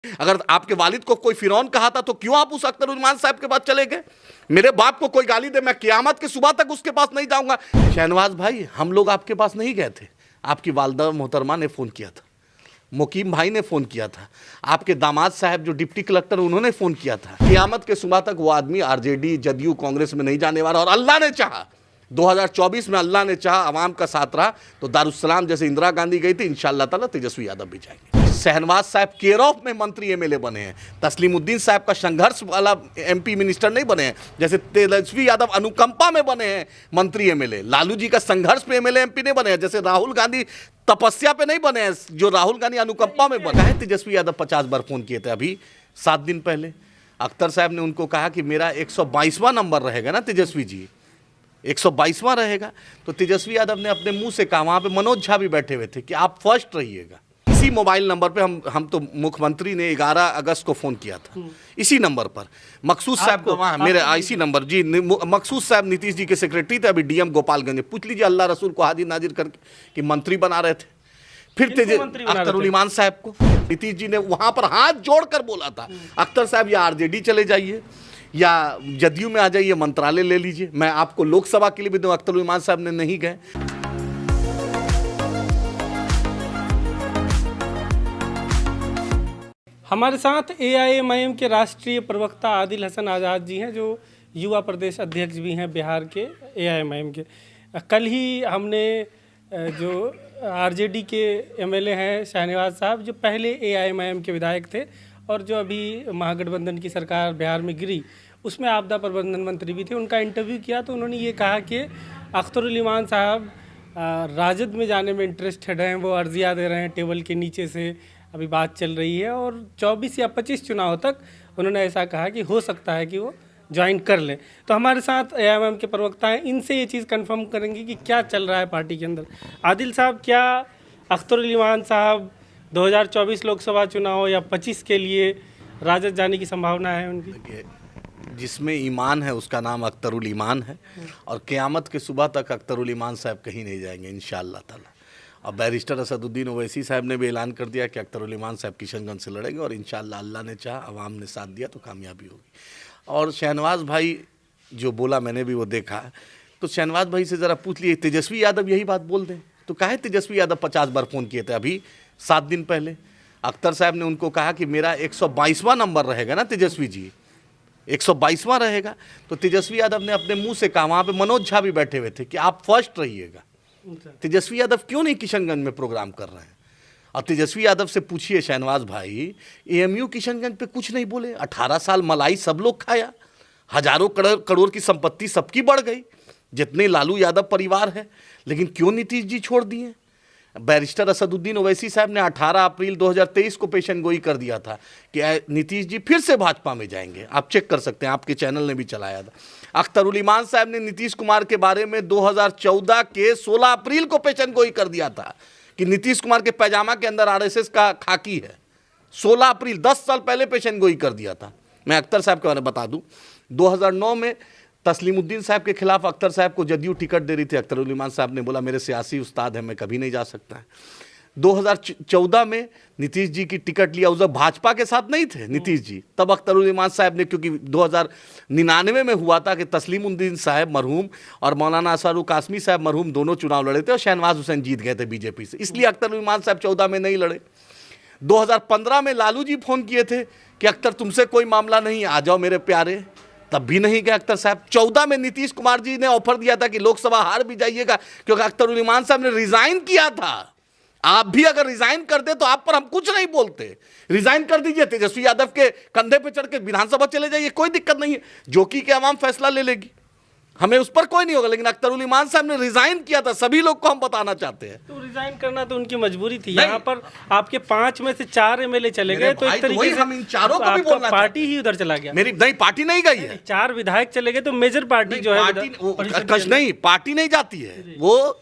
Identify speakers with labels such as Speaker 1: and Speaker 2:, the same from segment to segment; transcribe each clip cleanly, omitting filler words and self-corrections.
Speaker 1: अगर आपके वालिद को कोई फिरौन कहा था तो क्यों आप उस अख्तरुल साहब के पास चले गए? मेरे बाप को कोई गाली दे, मैं क़यामत की सुबह तक उसके पास नहीं जाऊंगा। शहनवाज भाई, हम लोग आपके पास नहीं गए थे, आपकी वालदा मोहतरमा ने फ़ोन किया था, मुकीम भाई ने फ़ोन किया था, आपके दामाद साहब जो डिप्टी कलेक्टर उन्होंने फ़ोन किया था। क़यामत के सुबह तक वो आदमी आरजेडी जदयू कांग्रेस में नहीं जाने वाला। और अल्लाह ने चाहा 2024 में, अल्लाह ने चाहा, अवाम का साथ रहा तो दारुस्सलाम जैसे इंदिरा गांधी गई थी, इंशाअल्लाह ताला तेजस्वी यादव भी जाएंगे। शहनवाज साहब केयर ऑफ में मंत्री एमएलए बने हैं, तस्लीमुद्दीन साहब का संघर्ष वाला एमपी मिनिस्टर नहीं बने हैं, जैसे तेजस्वी यादव अनुकंपा में बने हैं मंत्री एमएलए। लालू जी का संघर्ष पे एमएलए एमपी नहीं बने हैं, जैसे राहुल गांधी तपस्या पे नहीं बने हैं, जो राहुल गांधी अनुकंपा में बने हैं। तेजस्वी यादव 50 बार फोन किए थे अभी 7 दिन पहले। अख्तर साहब ने उनको कहा कि मेरा 122वां नंबर रहेगा ना तेजस्वी जी, 122वां रहेगा। तो तेजस्वी यादव ने अपने मुंह से कहा, वहां पे मनोज झा भी बैठे हुए थे, कि आप फर्स्ट रहिएगा। इसी मोबाइल नंबर पे हम तो मुख्यमंत्री ने 11 अगस्त को फ़ोन किया था, इसी नंबर पर मकसूद साहब को, वहाँ मेरे इसी नंबर जी, मकसूद साहब नीतीश जी के सेक्रेटरी थे, अभी डीएम गोपालगंज। पूछ लीजिए अल्लाह रसूल को हाजिर नाजिर करके कि मंत्री बना रहे थे। फिर अख्तरुल साहब को नीतीश जी ने वहाँ पर हाथ जोड़कर बोला था, अख्तर साहब या आरजेडी चले जाइए या जदयू में आ जाइए, मंत्रालय ले लीजिए, मैं आपको लोकसभा के लिए भी दूँ। अख्तरुल साहब ने नहीं गए।
Speaker 2: हमारे साथ एआईएमआईएम के राष्ट्रीय प्रवक्ता आदिल हसन आज़ाद जी हैं, जो युवा प्रदेश अध्यक्ष भी हैं बिहार के एआईएमआईएम के। कल ही हमने जो आरजेडी के एमएलए हैं शहनवाज साहब, जो पहले एआईएमआईएम के विधायक थे और जो अभी महागठबंधन की सरकार बिहार में गिरी उसमें आपदा प्रबंधन मंत्री भी थे, उनका इंटरव्यू किया तो उन्होंने ये कहा कि अख्तरुल साहब राजद में जाने में इंटरेस्टेड हैं, वो अर्जियाँ दे रहे हैं टेबल के नीचे से, अभी बात चल रही है और 24 या 25 चुनाव तक उन्होंने ऐसा कहा कि हो सकता है कि वो ज्वाइन कर लें। तो हमारे साथ एआईएमआईएम के प्रवक्ता हैं, इनसे ये चीज़ कंफर्म करेंगे कि क्या चल रहा है पार्टी के अंदर। आदिल साहब, क्या अख्तरुल साहब 2024 लोकसभा चुनाव या 25 के लिए राजद जाने की संभावना है उनकी?
Speaker 1: जिसमें ईमान है उसका नाम अख्तरुल है, और क़यामत के सुबह तक अख्तरुल साहब कहीं नहीं जाएंगे इंशाअल्लाह ताला। और बैरिस्टर असदुद्दीन ओवैसी साहब ने भी ऐलान कर दिया कि अख्तरुल साहब किशनगंज से लड़ेंगे, और इंशाअल्लाह अल्लाह ने चाहा, अवाम ने साथ दिया तो कामयाबी होगी। और शहनवाज भाई जो बोला, मैंने भी वो देखा, तो शहनवाज भाई से ज़रा पूछ लिए तेजस्वी यादव यही बात बोल दें तो काहे तेजस्वी यादव 50 बार फ़ोन किए थे अभी 7 दिन पहले। अख्तर साहब ने उनको कहा कि मेरा 122वां नंबर रहेगा ना तेजस्वी जी, 122वां रहेगा। तो तेजस्वी यादव ने अपने मुँह से कहा, वहाँ पर मनोज झा भी बैठे हुए थे, कि आप फर्स्ट रहिएगा। तेजस्वी यादव क्यों नहीं किशनगंज में प्रोग्राम कर रहे हैं? और तेजस्वी यादव से पूछिए शहनवाज भाई, एएमयू किशनगंज पे कुछ नहीं बोले। 18 साल मलाई सब लोग खाया, हजारों करोड़ की संपत्ति सबकी बढ़ गई, जितने लालू यादव परिवार है, लेकिन क्यों नीतीश जी छोड़ दिए? बैरिस्टर असदुद्दीन ओवैसी साहब ने 18 अप्रैल 2023 को पेशन गोई कर दिया था कि नीतीश जी फिर से भाजपा में जाएंगे। आप चेक कर सकते हैं, आपके चैनल ने भी चलाया था। अख्तरुल साहब ने नीतीश कुमार के बारे में 2014 के 16 अप्रैल को पेशन गोई कर दिया था कि नीतीश कुमार के पैजामा के अंदर आरएसएस का खाकी है। 16 अप्रैल 10 साल पहले पेशन गोई कर दिया था। मैं अख्तर साहब के बारे में बता दूं, 2009 में तस्लीमुद्दीन साहब के खिलाफ अख्तर साहब को जदयू टिकट दे रही थी। अख्तरुल साहब ने बोला मेरे सियासी उस्ताद हैं, मैं कभी नहीं जा सकता। 2014 में नीतीश जी की टिकट लिया, उस वक्त भाजपा के साथ नहीं थे नीतीश जी, तब अख्तरुल साहब ने, क्योंकि 2099 में हुआ था कि तस्लीमुद्दीन साहब मरहूम और मौलाना असरुल कासमी साहब मरहूम दोनों चुनाव लड़े थे और शहनवाज हुसैन जीत गए थे बीजेपी से, इसलिए अख्तरुल साहब 14 में नहीं लड़े। 2015 में लालू जी फोन किए थे कि अख्तर तुमसे कोई मामला नहीं, आ जाओ मेरे प्यारे, तब भी नहीं गए अख्तर साहब। 14 में नीतीश कुमार जी ने ऑफर दिया था कि लोकसभा हार भी जाइएगा, क्योंकि अख्तरुल साहब ने रिजाइन किया था। आप भी अगर रिजाइन कर दे तो आप पर हम कुछ नहीं बोलते, रिजाइन कर दीजिए, तेजस्वी यादव के कंधे पे चढ़ के विधानसभा चले जाइए, कोई दिक्कत नहीं है, जोकी के अवाम फैसला ले लेगी, हमें उस पर कोई नहीं होगा। लेकिन अख्तरुल साहब ने रिजाइन किया था, सभी लोग को हम बताना चाहते हैं।
Speaker 2: तो रिजाइन करना तो उनकी मजबूरी थी। यहाँ पर आपके 5 में से 4 एमएलए चले गए, तो एक तरीके से
Speaker 1: हम इन चारों को भी बोलना,
Speaker 2: पार्टी ही उधर चला गया।
Speaker 1: मेरी नहीं, पार्टी नहीं गई है,
Speaker 2: 4 विधायक चले गए, तो मेजर पार्टी जो है
Speaker 1: नहीं, पार्टी नहीं जाती है, वो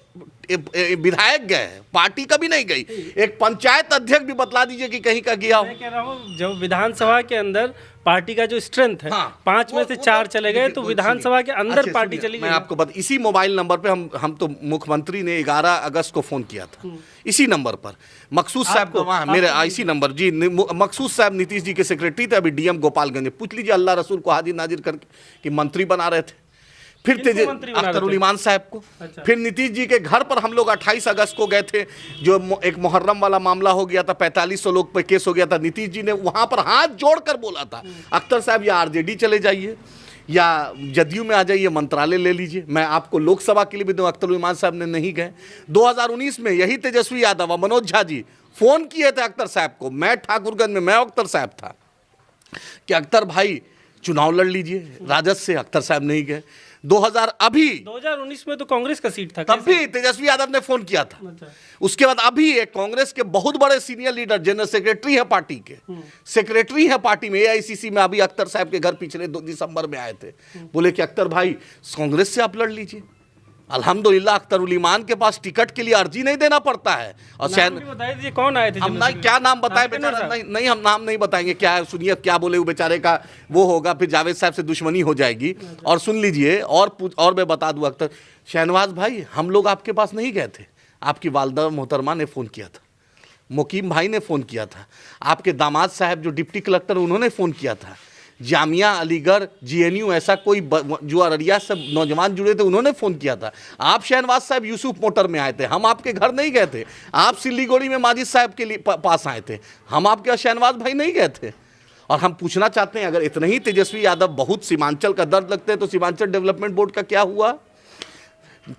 Speaker 1: विधायक गए हैं, पार्टी कभी नहीं गई। एक पंचायत अध्यक्ष भी बतला दीजिए कि कहीं का गया हो।
Speaker 2: मैं कह रहा हूँ जब विधानसभा के अंदर पार्टी का जो स्ट्रेंथ है,
Speaker 1: हाँ,
Speaker 2: 5 में से 4 चले गए, तो विधानसभा के अंदर
Speaker 1: अच्छा,
Speaker 2: पार्टी चली
Speaker 1: मैं
Speaker 2: गई।
Speaker 1: आपको बता, इसी मोबाइल नंबर पे हम तो मुख्यमंत्री ने 11 अगस्त को फोन किया था, इसी नंबर पर मकसूद साहब को, वहाँ मेरे इसी नंबर जी, मकसूद साहब नीतीश जी के सेक्रेटरी थे, अभी डीएम गोपालगंज। पूछ लीजिए अल्लाह रसूल को हाजिर नाजिर करके कि मंत्री बना रहे थे। फिर अख्तरुल ईमान साहब को।
Speaker 2: अच्छा।
Speaker 1: फिर नीतीश जी के घर पर हम लोग 28 अगस्त को गए थे, जो एक मुहर्रम वाला मामला हो गया था, 4500 लोग पे केस हो गया था। नीतीश जी ने वहां पर हाथ जोड़कर बोला था, अख्तर साहब या आरजेडी चले जाइए या जदयू में आ जाइए, मंत्रालय ले लीजिए, मैं आपको लोकसभा के लिए भी दूं। अख्तरुल ईमान साहब ने नहीं गए। 2019 में यही तेजस्वी यादव और मनोज झा जी फोन किए थे अख्तर साहब को, मैं ठाकुरगंज में, मैं अख्तर साहब था, कि अख्तर भाई चुनाव लड़ लीजिए राजद से। अख्तर साहब नहीं गए।
Speaker 2: 2019 में तो कांग्रेस का सीट था,
Speaker 1: तब भी तेजस्वी यादव ने फोन किया था।
Speaker 2: अच्छा।
Speaker 1: उसके बाद अभी एक कांग्रेस के बहुत बड़े सीनियर लीडर, जनरल सेक्रेटरी है पार्टी के, सेक्रेटरी है पार्टी में, एआईसीसी में, अभी अख्तर साहब के घर पिछले 2 दिसंबर में आए थे, बोले कि अख्तर भाई कांग्रेस से आप लड़ लीजिए। अल्हम्दुलिल्लाह अख्तरुल ईमान के पास टिकट के लिए अर्जी नहीं देना पड़ता है। और
Speaker 2: बता दीजिए कौन आए थे?
Speaker 1: हम नहीं, क्या नाम बताएं बेचारा, नहीं हम नाम नहीं बताएंगे। क्या है, सुनिए क्या बोले वो बेचारे का, वो होगा फिर जावेद साहब से दुश्मनी हो जाएगी। और सुन लीजिए, और मैं बता दूं अख्तर, शहनवाज भाई हम लोग आपके पास नहीं गए थे, आपकी वालदा मोहतरमा ने फ़ोन किया था, मुकीम भाई ने फ़ोन किया था, आपके दामाद साहब जो डिप्टी कलेक्टर उन्होंने फ़ोन किया था, जामिया अलीगढ़ जीएनयू ऐसा कोई जो अररिया से नौजवान जुड़े थे उन्होंने फ़ोन किया था। आप शहनवाज साहब यूसुफ मोटर में आए थे, हम आपके घर नहीं गए थे। आप सिल्लीगुड़ी में माजिद साहब के लिए पास आए थे, हम आपके शहनवाज भाई नहीं गए थे। और हम पूछना चाहते हैं, अगर इतने ही तेजस्वी यादव बहुत सीमांचल का दर्द लगते हैं तो सीमांचल डेवलपमेंट बोर्ड का क्या हुआ?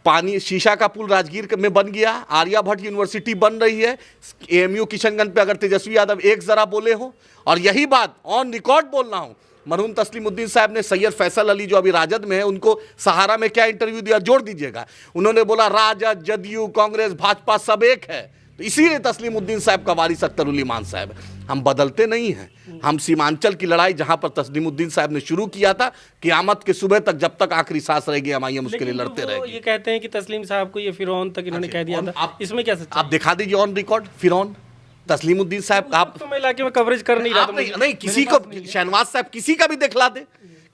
Speaker 1: पानी शीशा का पुल राजगीर में बन गया, आर्यभट्ट यूनिवर्सिटी बन रही है, एएमयू किशनगंज पे अगर तेजस्वी यादव एक जरा बोले हो, और यही बात ऑन रिकॉर्ड बोल रहा हूं, मरहूम तस्लीमुद्दीन साहब ने सैयद फैसल अली जो अभी राजद में है उनको सहारा में क्या इंटरव्यू दिया, जोड़ दीजिएगा, उन्होंने बोला राजद, जदयू, कांग्रेस, भाजपा सब एक है। तो इसीलिए तस्लीमुद्दीन साहब का वारिस अख्तरुल ईमान साहब। हम बदलते नहीं हैं, हम सीमांचल की लड़ाई जहां पर तस्लीमुद्दीन साहब ने शुरू किया था, क़यामत के सुबह तक जब तक आखिरी सांस रहेगी एमआईएम उसके लिए लड़ते रहेगी।
Speaker 2: ये कहते हैं कि तस्लीम साहब को ये फिरौन तक इन्होंने कह दिया था, इसमें क्या सच्चाई?
Speaker 1: आप दिखा दीजिए ऑन रिकॉर्ड फिरौन तस्लीमुद्दीन साहब। आप
Speaker 2: तो मैं इलाके में कवरेज कर नहीं रहा था,
Speaker 1: नहीं किसी को, शहनवाज साहब किसी का भी दिखला दे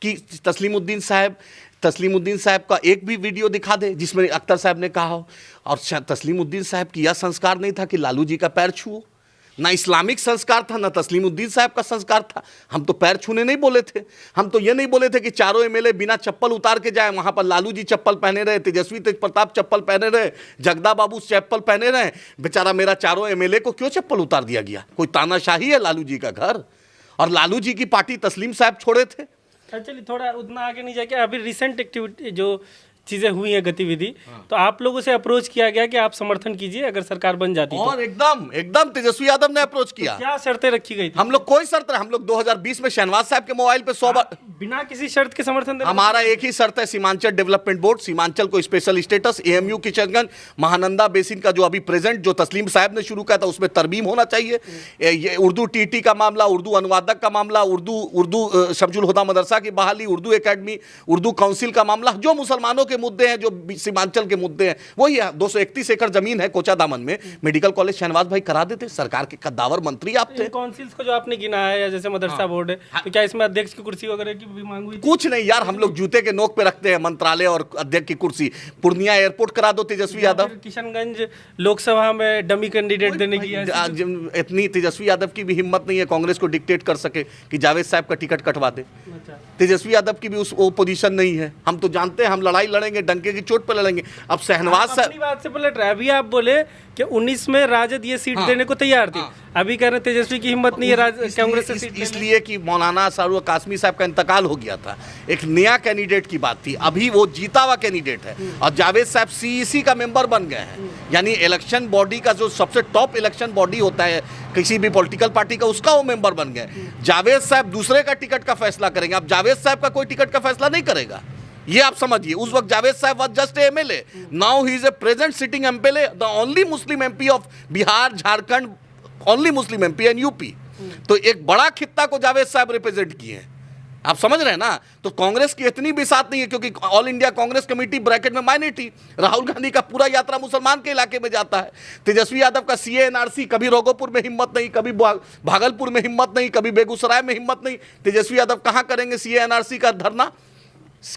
Speaker 1: कि तस्लीमुद्दीन साहब का एक भी वीडियो दिखा दे जिसमें अख्तर साहब ने कहा हो। और तस्लीमुद्दीन साहब की यह संस्कार नहीं था कि लालू जी का पैर छुओ, ना इस्लामिक संस्कार था, ना तस्लीमुद्दीन साहब का संस्कार था। हम तो पैर छूने नहीं बोले थे, हम तो ये नहीं बोले थे कि चारों एमएलए बिना चप्पल उतार के जाए। वहां पर लालू जी चप्पल पहने रहे, तेजस्वी तेज प्रताप चप्पल पहने रहे, जगदा बाबू चप्पल पहने रहे। बेचारा मेरा चारों एमएलए को क्यों चप्पल उतार दिया गया? कोई तानाशाही है लालू जी का घर? और लालू जी की पार्टी तस्लीम साहब छोड़े थे।
Speaker 2: चलिए थोड़ा उतना आगे नहीं जाके, अभी रिसेंट एक्टिविटी जो चीजें हुई हैं, गतिविधि, तो आप लोगों से अप्रोच किया गया कि आप समर्थन कीजिए अगर सरकार बन जाती
Speaker 1: और एकदम तेजस्वी यादव ने अप्रोच किया।
Speaker 2: क्या शर्तें रखी गई थी?
Speaker 1: हम लोग कोई शर्त, हम लोग 2020 में शहनवाज साहब के मोबाइल पे 100 बार,
Speaker 2: बिना किसी शर्त के समर्थन देना।
Speaker 1: हमारा एक ही शर्त है, सीमांचल डेवलपमेंट बोर्ड, सीमांचल को special status, AMU Kishanganj, Mahananda basin का जो अभी प्रेजेंट जो तस्लीम साहब ने शुरू किया था उसमें तरमीम होना चाहिए। ये उर्दू टीटी का मामला, उर्दू अनुवादक का मामला, उर्दू शमजुल हुदा मदरसा की बहाली, उर्दू एकेडमी, उर्दू काउंसिल का मामला, जो मुसलमानों के मुद्दे हैं, जो सीमांचल के मुद्दे हैं, वही है। 231 एकड़ जमीन है कोचा दामन में, मेडिकल कॉलेज शहनवाज भाई करा देते। सरकार के कद्दावर मंत्री आप थे।
Speaker 2: काउंसिल्स को जो आपने गिना है, जैसे मदरसा बोर्ड है, तो क्या इसमें अध्यक्ष की कुर्सी वगैरह की भी मांग हुई?
Speaker 1: कुछ नहीं यार, हम लोग जूते के नोक पे रखते हैं मंत्रालय और अध्यक्ष की कुर्सी। पूर्णिया एयरपोर्ट करा दो तेजस्वी यादव।
Speaker 2: किशनगंज लोकसभा में डमी कैंडिडेट देने की
Speaker 1: इतनी तेजस्वी यादव की भी हिम्मत नहीं है कांग्रेस को डिक्टेट कर सके कि जावेद साहब का टिकट कटवा दे। तेजस्वी यादव की भी वो पोजीशन नहीं है। हम तो जानते हैं हम लड़ाई लड़ेंगे, डंके की चोट पर लड़ेंगे। अब शहनवाज साहब
Speaker 2: अपनी बात से पलट रहा है। अभी आप बोले कि 19 में राजद ये सीट देने को तैयार थी, अभी कह रहे तेजस्वी की हिम्मत नहीं है कांग्रेस से सीट, इसलिए
Speaker 1: कि मौलाना सारूक कासमी साहब का इंतकाल हो गया था। एक नया कैंडिडेट की बात थी, अभी वो जीता हुआ कैंडिडेट है और जावेद साहब सीईसी का मेंबर बन गए हैं। यानी इलेक्शन बॉडी का जो सबसे टॉप इलेक्शन बॉडी होता है किसी भी पॉलिटिकल पार्टी का, उसका वो मेंबर बन गए। जावेद साहब दूसरे का टिकट का फैसला करेंगे। अब जावेद साहब का कोई टिकट का फैसला नहीं करेगा, ये आप समझिए। उस वक्त जावेद साहब was just MLA, now he is a present sitting MLA, the only Muslim MP of Bihar, Jharkhand, only Muslim MP and UP. तो एक बड़ा खित्ता को जावेद साहब रिप्रेजेंट किए हैं। आप समझ रहे हैं ना। तो कांग्रेस की इतनी भी साथ नहीं है, क्योंकि all India Congress committee bracket में माइनॉरिटी, राहुल गांधी का पूरा यात्रा मुसलमान के इलाके में जाता है। तेजस्वी यादव का सीए एनआरसी, कभी रोगोपुर में हिम्मत नहीं, कभी भागलपुर में हिम्मत नहीं, कभी बेगूसराय में हिम्मत नहीं। तेजस्वी यादव कहां करेंगे सीए एनआरसी का धरना?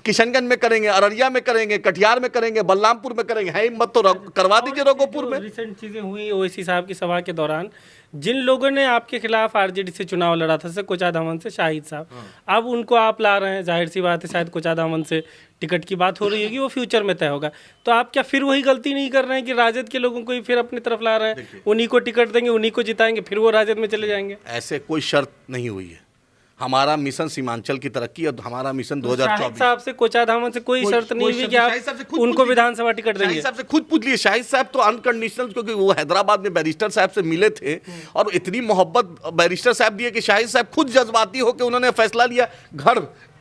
Speaker 1: किशनगंज में करेंगे, अररिया में करेंगे, कटिहार में करेंगे, बलरामपुर में करेंगे। है हिम्मत तो करवा दीजिए रोगोपुर में।
Speaker 2: रिसेंट चीजें हुई ओवैसी साहब की सभा के दौरान, जिन लोगों ने आपके खिलाफ आरजेडी से चुनाव लड़ा था, जैसे कोचाधामन से शाहिद साहब, अब उनको आप ला रहे हैं, जाहिर सी बात है शायद कोचाधामन से टिकट की बात हो रही होगी, वो फ्यूचर में तय होगा। तो आप क्या फिर वही गलती नहीं कर रहे हैं कि राजद के लोगों को ही फिर अपनी तरफ ला रहे हैं, उन्हीं को टिकट देंगे, उन्हीं को जिताएंगे, फिर वो राजद में चले जाएंगे?
Speaker 1: ऐसे कोई शर्त नहीं हुई है। हमारा मिशन सीमांचल की तरक्की और हमारा मिशन 2024
Speaker 2: साहब से कोचाधामन से कोई शर्त नहीं हुई कि आप उनको विधानसभा टिकट देंगे?
Speaker 1: शाहिद साहब से खुद पूछ लिए। शाहिद साहब तो अनकंडीशनल, क्योंकि वो हैदराबाद में बैरिस्टर साहब से मिले थे और इतनी मोहब्बत बैरिस्टर साहब दिए कि शाहिद साहब खुद जज्बाती होकर उन्होंने फैसला लिया।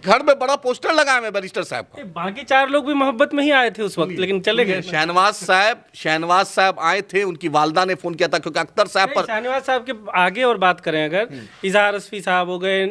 Speaker 1: घर में बड़ा पोस्टर लगाया मैं बैरिस्टर साहब का।
Speaker 2: बाकी 4 लोग भी मोहब्बत में ही आए थे उस वक्त, लेकिन चले गए।
Speaker 1: शहनवाज साहब आए थे, उनकी वालदा ने फोन किया था, क्योंकि अख्तर साहब पर।
Speaker 2: शहनवाज साहब के आगे और बात करें अगर, इजहार रस्फी साहब हो गए,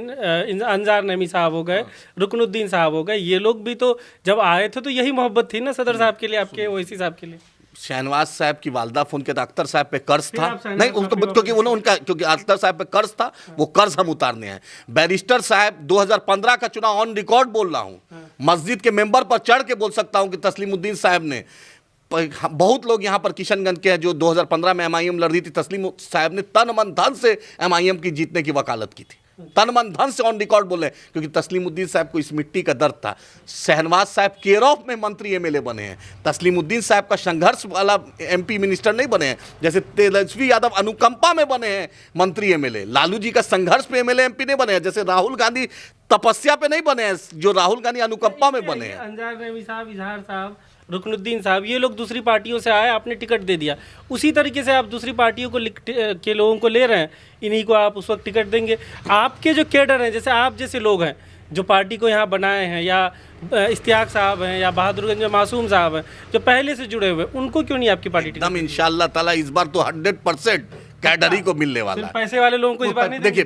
Speaker 2: अंजार नईमी साहब हो गए, रुकनुद्दीन साहब हो गए, ये लोग भी तो जब आए थे तो यही मोहब्बत थी ना सदर साहब के लिए, आपके ओवैसी साहब के लिए।
Speaker 1: शहनवाज साहब की वालदा फोन किया था, अख्तर साहब पे कर्ज था नहीं उनको, क्योंकि अख्तर साहब पे कर्ज था, वो कर्ज हम उतारने हैं। बैरिस्टर साहब 2015 का चुनाव ऑन रिकॉर्ड बोल रहा हूं, मस्जिद के मेंबर पर चढ़ के बोल सकता हूं कि तस्लीमुद्दीन साहब ने, बहुत लोग यहां पर किशनगंज के हैं जो 2015 में एमआईएम लड़ रही थी, तस्लीम साहब ने तन मन धन से एमआईएम की जीतने की वकालत की थी, तन मन धन से ऑन रिकॉर्ड बोले, क्योंकि तस्लीमुद्दीन साहब को इस मिट्टी का दर्द था। शहनवाज साहब केयर ऑफ में मंत्री एमएलए बने हैं, तस्लीमुद्दीन साहब का संघर्ष वाला एमपी मिनिस्टर नहीं बने हैं, जैसे तेजस्वी यादव अनुकंपा में बने हैं मंत्री एमएलए, लालू जी का संघर्ष पे एमएलए एमपी नहीं बने हैं, जैसे राहुल गांधी तपस्या पे नहीं बने हैं, जो राहुल गांधी अनुकंपा में बने हैं।
Speaker 2: अंजार नईमी साहब, इजहार साहब, रुकनुद्दीन साहब, ये लोग दूसरी पार्टियों से आए, आपने टिकट दे दिया, उसी तरीके से आप दूसरी पार्टियों को के लोगों को ले रहे हैं, इन्हीं को आप उस वक्त टिकट देंगे। आपके जो कैडर हैं, जैसे आप जैसे लोग हैं जो पार्टी को यहाँ बनाए हैं, या इश्तियाक साहब हैं, या बहादुरगंज में मासूम साहब हैं जो पहले से जुड़े हुए, उनको क्यों नहीं आपकी पार्टी टिकट?
Speaker 1: एकदम इंशाअल्लाह ताला इस बार तो 100% कैडर ही को मिलने वाला है।
Speaker 2: पैसे वाले लोगों को इस बार नहीं
Speaker 1: देखिए,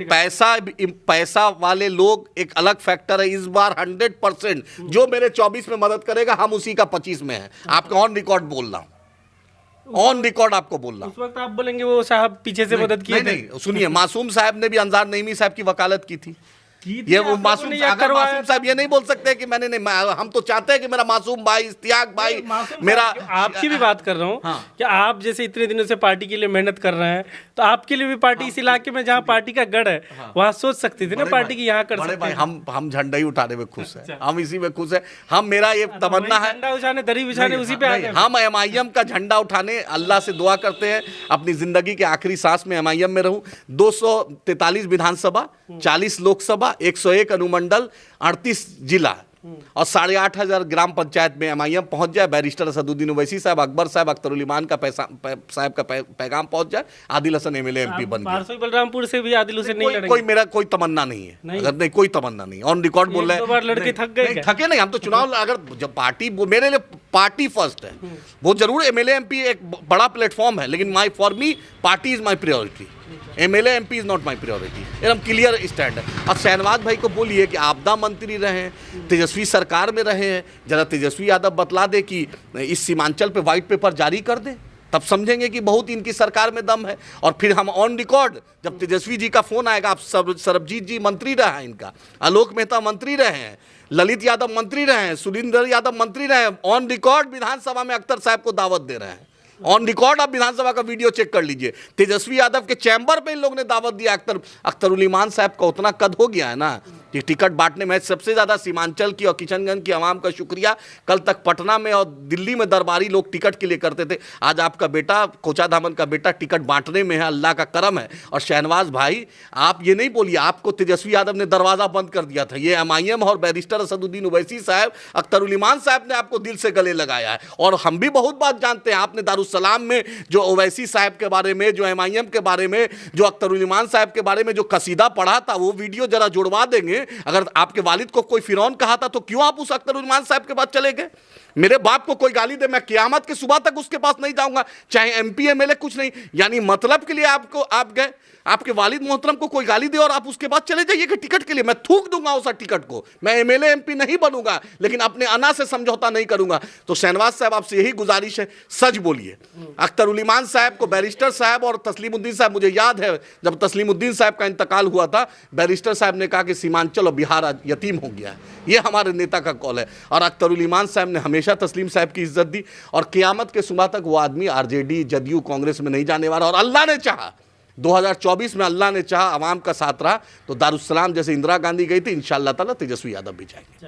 Speaker 1: पैसा वाले लोग एक अलग फैक्टर है। इस बार 100% जो मेरे 24 में मदद करेगा, हम उसी का 25 में है। आपका ऑन रिकॉर्ड बोल रहा हूं, ऑन रिकॉर्ड आपको बोल रहा हूं।
Speaker 2: उस वक्त आप बोलेंगे वो साहब पीछे से मदद किए थे?
Speaker 1: नहीं, सुनिए, मासूम साहब ने भी अंजार नईमी साहब की वकालत की थी। ये वो मासूम साहब ये नहीं बोल सकते कि मैंने नहीं, हम तो चाहते हैं कि मेरा मासूम भाई, इश्तियाक भाई, मेरा,
Speaker 2: आपकी भी बात कर रहा हूँ। हाँ। कि आप जैसे इतने दिनों से पार्टी के लिए मेहनत कर रहे हैं, तो आपके लिए भी पार्टी इस इलाके में जहाँ पार्टी का गढ़ है, वहाँ सोच सकती थी ना पार्टी की यहाँ कर सकते हैं।
Speaker 1: हम झंडा ही उठाने में खुश है, हम इसी में खुश है। हम, मेरा ये तमन्ना है,
Speaker 2: झंडा उठाने, दरी बिछाने उसी पे
Speaker 1: हम एमआईएम का झंडा उठाने, अल्लाह से दुआ करते हैं अपनी जिंदगी के आखिरी सांस में एमआईएम में रहूं। 243 विधानसभा, 40 लोकसभा, 101 अनुमंडल, 38 जिला और 8,500 ग्राम पंचायत में एमआईएम पहुंच जाए। बैरिस्टर असदुद्दीन ओवैसी साहब, अकबर साहब, अख्तरुल ईमान का साहब का पैगाम पहुंच जाए, आदिल हसन एमएलए एमपी बन गए।
Speaker 2: बलरामपुर से भी आदिल हुसैन नहीं लड़ेंगे?
Speaker 1: कोई मेरा कोई तमन्ना नहीं है, अगर नहीं कोई तमन्ना नहीं, ऑन रिकॉर्ड बोल रहे हैं।
Speaker 2: 2 बार लड़के थक गए?
Speaker 1: थके नहीं, हम तो चुनाव, अगर जब पार्टी, मेरे लिए पार्टी फर्स्ट है, वो जरूर एमएलए एमपी एक बड़ा प्लेटफॉर्म है, लेकिन for me party is my priority, MLA MP is not my priority. एकदम क्लियर स्टैंड है। और शहनवाज भाई को बोलिए कि आपदा मंत्री रहे हैं, तेजस्वी सरकार में रहे हैं, जरा तेजस्वी यादव बतला दे कि इस सीमांचल पे व्हाइट पेपर जारी कर दे, तब समझेंगे कि बहुत इनकी सरकार में दम है। और फिर हम ऑन रिकॉर्ड, जब तेजस्वी जी का फोन आएगा, आप सरबजीत जी मंत्री रहे हैं इनका, आलोक मेहता मंत्री रहे हैं, ललित यादव मंत्री रहे हैं, सुरेंद्र यादव मंत्री रहे हैं, ऑन रिकॉर्ड विधानसभा में अख्तर साहब को दावत दे रहे हैं। ऑन रिकॉर्ड आप विधानसभा का वीडियो चेक कर लीजिए, तेजस्वी यादव के चैम्बर पे इन लोगों ने दावत दिया। अख्तरुल ईमान साहब का उतना कद हो गया है ना कि टिकट बांटने में सबसे ज़्यादा सीमांचल की और किशनगंज की आवाम का शुक्रिया। कल तक पटना में और दिल्ली में दरबारी लोग टिकट के लिए करते थे, आज आपका बेटा, कोचाधामन का बेटा, टिकट बांटने में है, अल्लाह का करम है। और शहनवाज भाई, आप ये नहीं बोलिए आपको तेजस्वी यादव ने दरवाज़ा बंद कर दिया था, ये एमआईएम और बैरिस्टर असदुद्दीन ओवैसी साहब, अख्तरुल ईमान साहब ने आपको दिल से गले लगाया है। और हम भी बहुत बात जानते हैं, आपने दारुसलाम में जो ओवैसी साहब के बारे में, जो एमआईएम के बारे में, जो अख्तरुल ईमान साहब के बारे में जो कसीदा पढ़ा था, वो वीडियो जरा जुड़वा देंगे। अगर आपके वालिद को कोई फिरौन कहा था तो क्यों आप उस अख्तरुल ईमान साहब के पास चले गए? मेरे बाप को कोई गाली दे, मैं कियामत की सुबह तक उसके पास नहीं जाऊंगा, चाहे एमपी एमएलए कुछ नहीं। यानी मतलब के लिए आप गए, आपके वालिद मोहतरम को कोई गाली दे और आप उसके बाद चले जाइए कि टिकट के लिए, मैं थूक दूंगा उस टिकट को, मैं एमएलए एमपी नहीं बनूंगा लेकिन अपने अना से समझौता नहीं करूंगा। तो शहनवाज साहब आपसे यही गुजारिश है, सच बोलिए। अख्तरुल ईमान साहब को बैरिस्टर साहब और तस्लीमुद्दीन साहब, मुझे याद है जब तस्लीमुद्दीन साहब का इंतकाल हुआ था, बैरिस्टर साहब ने कहा कि सीमांचल और बिहार आज यतीम हो गया है। ये हमारे नेता का कॉल है और अख्तरुल ईमान साहब ने हमेशा तस्लीम साहब की इज्जत दी और क़यामत के सुबह तक वो आदमी आरजेडी, जदयू, कांग्रेस में नहीं जाने वाला। और अल्लाह ने चाहा 2024 में, अल्लाह ने चाहा, अवाम का साथ रहा तो दारुस्सलाम जैसे इंदिरा गांधी गई थी, इंशाअल्लाह ताला तेजस्वी यादव भी जाएंगे।